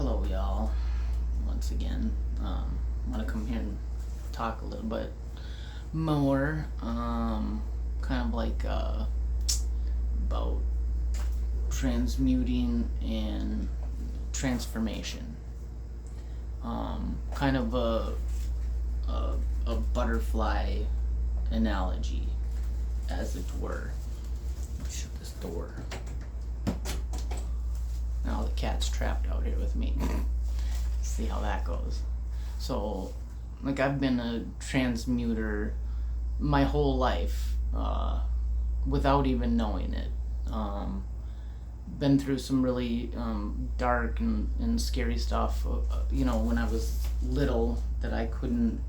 Hello, y'all. Once again, I want to come here and talk a little bit more, kind of like about transmuting and transformation. Kind of a butterfly analogy, as it were. Let me shut this door. Now the cat's trapped out here with me. See how that goes. So, like, I've been a transmuter my whole life, without even knowing it. Been through some really dark and scary stuff, when I was little, that I couldn't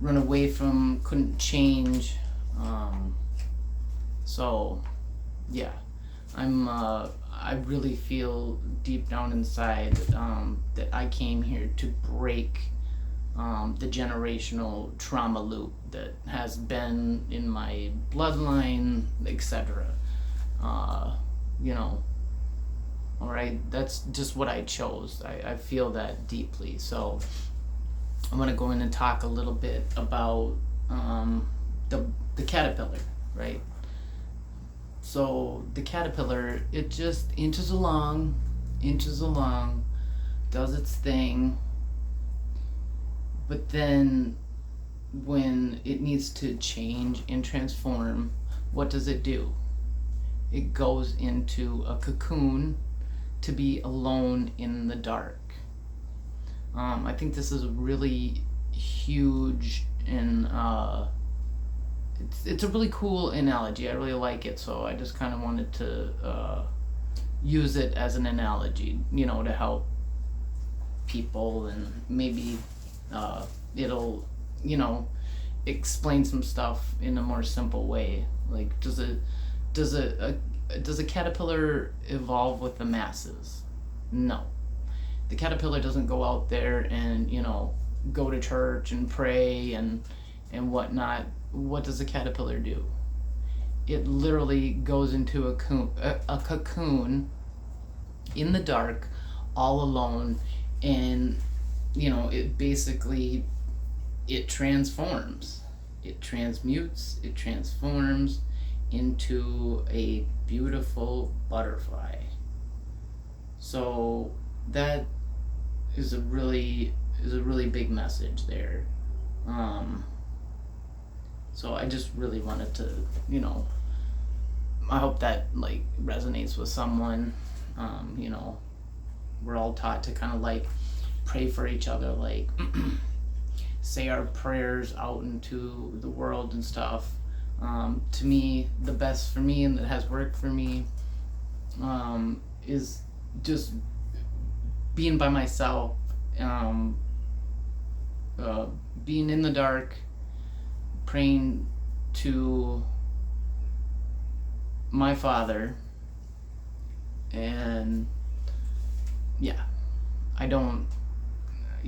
run away from, couldn't change. So, yeah. I really feel deep down inside that I came here to break the generational trauma loop that has been in my bloodline, etc. Alright, that's just what I chose. I feel that deeply. So I'm going to go in and talk a little bit about the caterpillar, right? So the caterpillar, it just inches along, does its thing, but then when it needs to change and transform, what does it do? It goes into a cocoon to be alone in the dark. I think this is a really huge and it's a really cool analogy. I really like it, so I just kind of wanted to use it as an analogy, to help people, and maybe it'll, explain some stuff in a more simple way. Like, does a caterpillar evolve with the masses? No. The caterpillar doesn't go out there and, go to church and pray and whatnot. What does a caterpillar do? It literally goes into a cocoon in the dark, all alone, and it transforms. It transmutes, it transforms into a beautiful butterfly. So that is a really big message there. So I just really wanted to, I hope that resonates with someone. We're all taught to kind of pray for each other, say our prayers out into the world and stuff. To me, the best for me and that has worked for me is just being by myself, being in the dark, praying to my Father, and yeah, you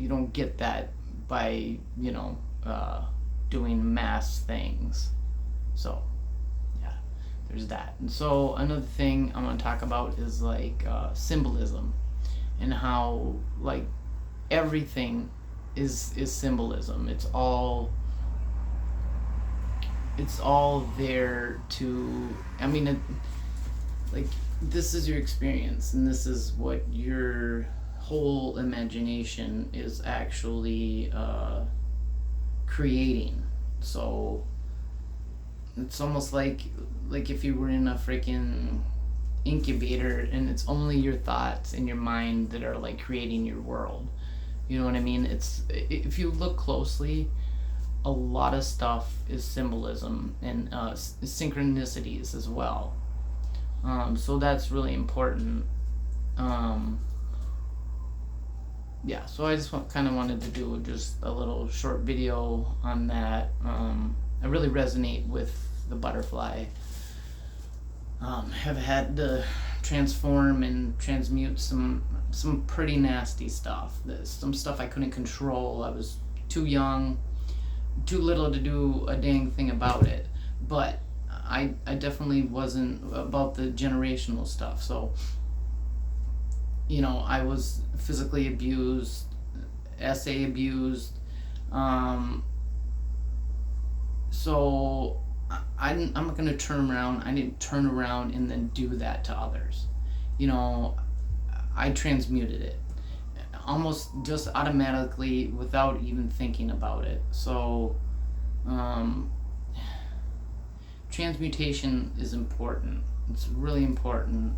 don't get that by doing mass things. So yeah, there's that. And so another thing I want to talk about is symbolism, and how everything is symbolism. It's all there to, this is your experience, and this is what your whole imagination is actually creating. So it's almost like if you were in a freaking incubator, and it's only your thoughts and your mind that are creating your world. You know what I mean? If you look closely, a lot of stuff is symbolism and synchronicities as well. So that's really important. Yeah, so I just kind of wanted to do just a little short video on that. I really resonate with the butterfly. Have had to transform and transmute some pretty nasty stuff. Some stuff I couldn't control. I was too young, too little to do a dang thing about it. But I definitely wasn't about the generational stuff. So I was physically abused, SA abused. So I'm not going to turn around. I didn't turn around and then do that to others. I transmuted it almost just automatically without even thinking about it. So transmutation is important. It's really important,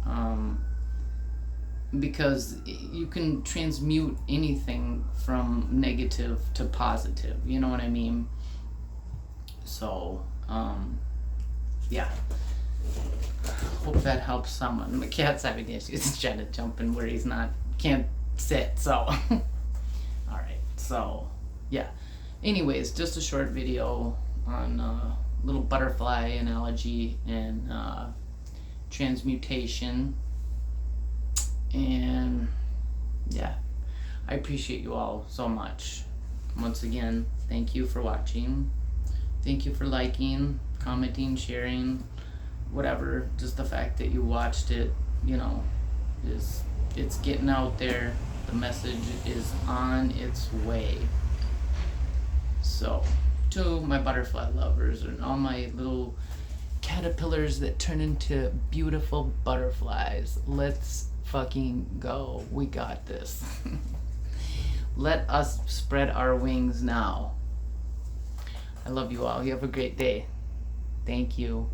because you can transmute anything from negative to positive. You know what I mean? So, yeah. Hope that helps someone. My cat's having issues. He's trying to jump in where he's can't sit. So, alright. So, yeah. Anyways, just a short video on little butterfly analogy and transmutation. And, yeah. I appreciate you all so much. Once again, thank you for watching. Thank you for liking, commenting, sharing, whatever. Just the fact that you watched it, it's getting out there. The message is on its way. So, to my butterfly lovers and all my little caterpillars that turn into beautiful butterflies, let's fucking go. We got this. Let us spread our wings now. I love you all. You have a great day. Thank you.